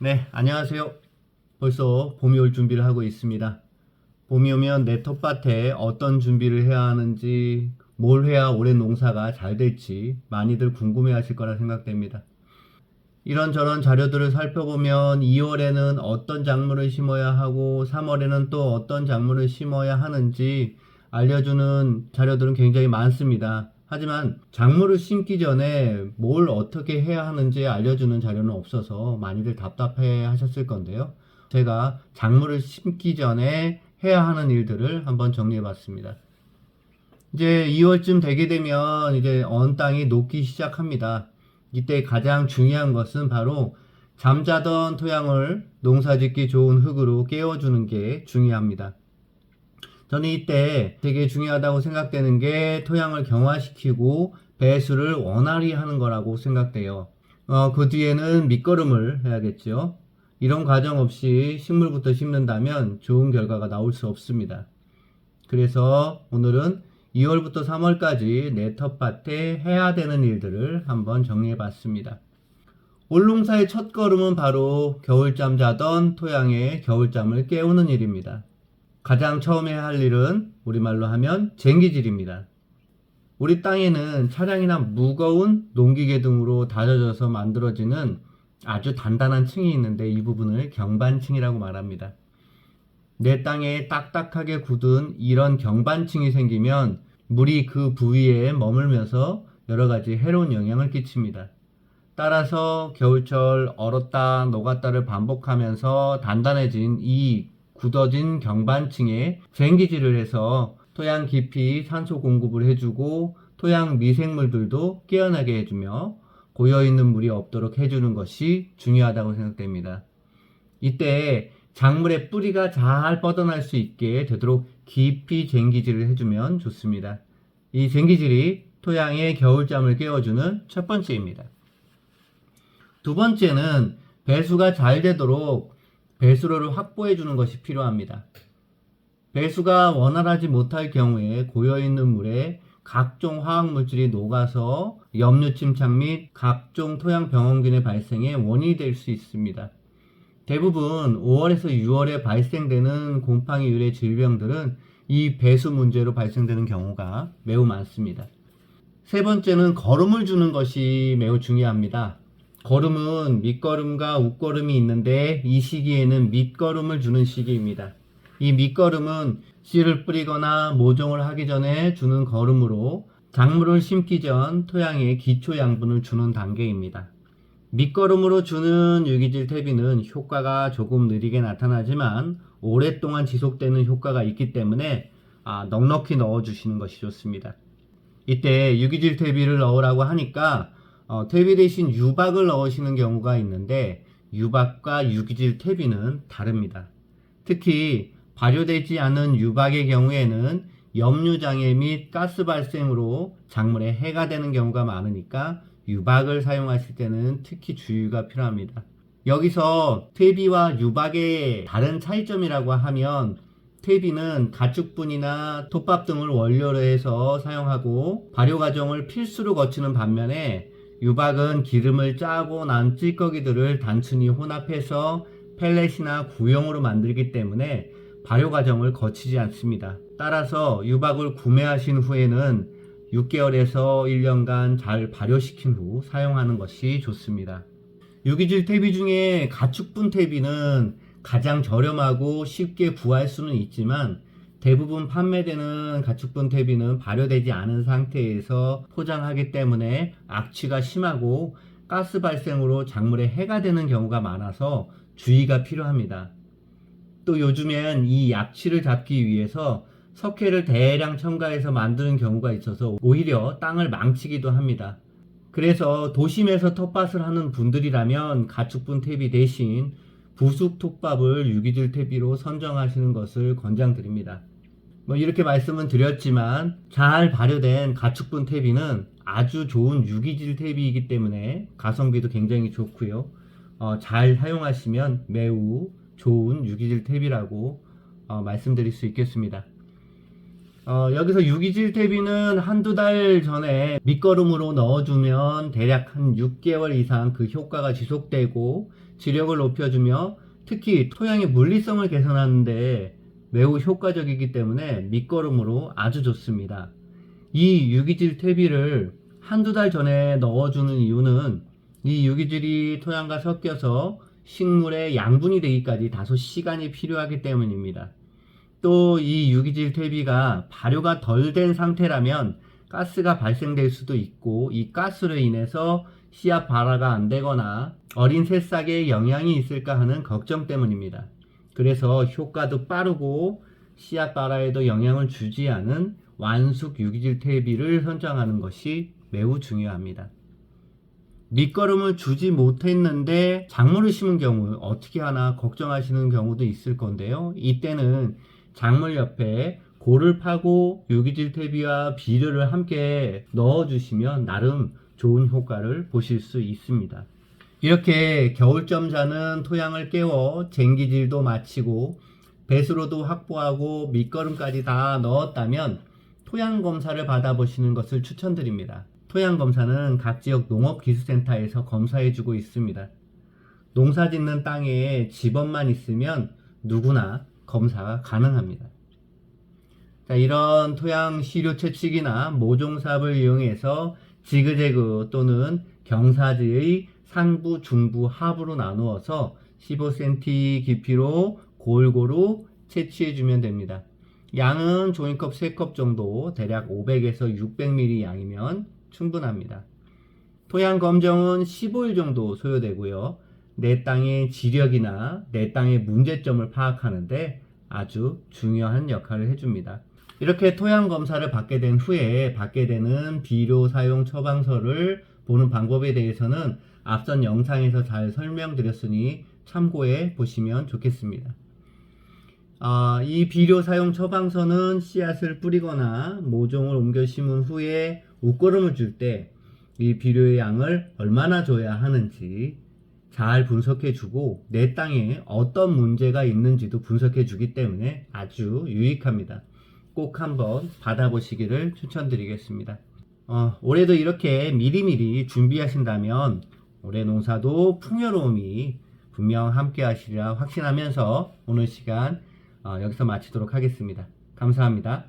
네, 안녕하세요. 벌써 봄이 올 준비를 하고 있습니다. 봄이 오면 내 텃밭에 어떤 준비를 해야 하는지, 뭘 해야 올해 농사가 잘 될지 많이들 궁금해 하실 거라 생각됩니다. 이런저런 자료들을 살펴보면 2월에는 어떤 작물을 심어야 하고 3월에는 또 어떤 작물을 심어야 하는지 알려주는 자료들은 굉장히 많습니다. 하지만 작물을 심기 전에 뭘 어떻게 해야 하는지 알려주는 자료는 없어서 많이들 답답해 하셨을 건데요. 제가 작물을 심기 전에 해야 하는 일들을 한번 정리해 봤습니다. 이제 2월쯤 되게 되면 이제 언 땅이 녹기 시작합니다. 이때 가장 중요한 것은 바로 잠자던 토양을 농사짓기 좋은 흙으로 깨워주는 게 중요합니다. 저는 이때 되게 중요하다고 생각되는 게 토양을 경화시키고 배수를 원활히 하는 거라고 생각돼요. 그 뒤에는 밑거름을 해야겠죠. 이런 과정 없이 식물부터 심는다면 좋은 결과가 나올 수 없습니다. 그래서 오늘은 2월부터 3월까지 내 텃밭에 해야 되는 일들을 한번 정리해 봤습니다. 올 농사의 첫 걸음은 바로 겨울잠 자던 토양에 겨울잠을 깨우는 일입니다. 가장 처음에 할 일은 우리말로 하면 쟁기질입니다. 우리 땅에는 차량이나 무거운 농기계 등으로 다져져서 만들어지는 아주 단단한 층이 있는데 이 부분을 경반층이라고 말합니다. 내 땅에 딱딱하게 굳은 이런 경반층이 생기면 물이 그 부위에 머물면서 여러 가지 해로운 영향을 끼칩니다. 따라서 겨울철 얼었다 녹았다를 반복하면서 단단해진 이 굳어진 경반층에 쟁기질을 해서 토양 깊이 산소 공급을 해주고 토양 미생물들도 깨어나게 해주며 고여있는 물이 없도록 해주는 것이 중요하다고 생각됩니다. 이때 작물의 뿌리가 잘 뻗어날 수 있게 되도록 깊이 쟁기질을 해주면 좋습니다. 이 쟁기질이 토양의 겨울잠을 깨워주는 첫 번째입니다. 두 번째는 배수가 잘 되도록 배수로를 확보해 주는 것이 필요합니다. 배수가 원활하지 못할 경우에 고여있는 물에 각종 화학물질이 녹아서 염류 침착 및 각종 토양 병원균의 발생에 원인이 될 수 있습니다. 대부분 5월에서 6월에 발생되는 곰팡이 유래 질병들은 이 배수 문제로 발생되는 경우가 매우 많습니다. 세 번째는 거름을 주는 것이 매우 중요합니다. 거름은 밑거름과 웃거름이 있는데 이 시기에는 밑거름을 주는 시기입니다. 이 밑거름은 씨를 뿌리거나 모종을 하기 전에 주는 거름으로 작물을 심기 전 토양에 기초 양분을 주는 단계입니다. 밑거름으로 주는 유기질 퇴비는 효과가 조금 느리게 나타나지만 오랫동안 지속되는 효과가 있기 때문에 넉넉히 넣어주시는 것이 좋습니다. 이때 유기질 퇴비를 넣으라고 하니까 퇴비 대신 유박을 넣으시는 경우가 있는데 유박과 유기질 퇴비는 다릅니다. 특히 발효되지 않은 유박의 경우에는 염류장애 및 가스 발생으로 작물에 해가 되는 경우가 많으니까 유박을 사용하실 때는 특히 주의가 필요합니다. 여기서 퇴비와 유박의 다른 차이점이라고 하면 퇴비는 가축분이나 톱밥 등을 원료로 해서 사용하고 발효 과정을 필수로 거치는 반면에 유박은 기름을 짜고 난 찌꺼기들을 단순히 혼합해서 펠렛이나 구형으로 만들기 때문에 발효 과정을 거치지 않습니다. 따라서 유박을 구매하신 후에는 6개월에서 1년간 잘 발효시킨 후 사용하는 것이 좋습니다. 유기질 퇴비 중에 가축분 퇴비는 가장 저렴하고 쉽게 구할 수는 있지만 대부분 판매되는 가축분 퇴비는 발효되지 않은 상태에서 포장하기 때문에 악취가 심하고 가스 발생으로 작물에 해가 되는 경우가 많아서 주의가 필요합니다. 또 요즘엔 이 악취를 잡기 위해서 석회를 대량 첨가해서 만드는 경우가 있어서 오히려 땅을 망치기도 합니다. 그래서 도심에서 텃밭을 하는 분들이라면 가축분 퇴비 대신 부숙 톱밥을 유기질 퇴비로 선정하시는 것을 권장드립니다. 이렇게 말씀은 드렸지만 잘 발효된 가축분 퇴비는 아주 좋은 유기질 퇴비이기 때문에 가성비도 굉장히 좋고요. 잘 사용하시면 매우 좋은 유기질 퇴비라고 말씀드릴 수 있겠습니다. 여기서 유기질 퇴비는 한두 달 전에 밑거름으로 넣어주면 대략 한 6개월 이상 그 효과가 지속되고 지력을 높여주며 특히 토양의 물리성을 개선하는데 매우 효과적이기 때문에 밑거름으로 아주 좋습니다. 이 유기질 퇴비를 한두 달 전에 넣어주는 이유는 이 유기질이 토양과 섞여서 식물의 양분이 되기까지 다소 시간이 필요하기 때문입니다. 또 이 유기질 퇴비가 발효가 덜 된 상태라면 가스가 발생될 수도 있고 이 가스로 인해서 씨앗 발화가 안 되거나 어린 새싹에 영향이 있을까 하는 걱정 때문입니다. 그래서 효과도 빠르고 씨앗 발화에도 영향을 주지 않은 완숙 유기질 퇴비를 선정하는 것이 매우 중요합니다. 밑거름을 주지 못했는데 작물을 심은 경우 어떻게 하나 걱정하시는 경우도 있을 건데요. 이때는 작물 옆에 골을 파고 유기질 퇴비와 비료를 함께 넣어주시면 나름 좋은 효과를 보실 수 있습니다. 이렇게 겨울점 자는 토양을 깨워 쟁기질도 마치고 배수로도 확보하고 밑거름까지 다 넣었다면 토양 검사를 받아보시는 것을 추천드립니다. 토양 검사는 각 지역 농업기술센터에서 검사해주고 있습니다. 농사 짓는 땅에 집원만 있으면 누구나 검사가 가능합니다. 자, 이런 토양 시료 채취기나 모종삽을 이용해서 지그재그 또는 경사지의 상부, 중부, 하부로 나누어서 15cm 깊이로 골고루 채취해주면 됩니다. 양은 종이컵 3컵 정도 대략 500에서 600ml 양이면 충분합니다. 토양 검정은 15일 정도 소요되고요. 내 땅의 지력이나 내 땅의 문제점을 파악하는데 아주 중요한 역할을 해줍니다. 이렇게 토양 검사를 받게 된 후에 받게 되는 비료 사용 처방서를 보는 방법에 대해서는 앞선 영상에서 잘 설명드렸으니 참고해 보시면 좋겠습니다. 이 비료 사용 처방서는 씨앗을 뿌리거나 모종을 옮겨 심은 후에 웃거름을 줄 때 이 비료의 양을 얼마나 줘야 하는지 잘 분석해 주고 내 땅에 어떤 문제가 있는지도 분석해 주기 때문에 아주 유익합니다. 꼭 한번 받아보시기를 추천드리겠습니다. 올해도 이렇게 미리미리 준비하신다면 올해 농사도 풍요로움이 분명 함께 하시리라 확신하면서 오늘 시간 여기서 마치도록 하겠습니다. 감사합니다.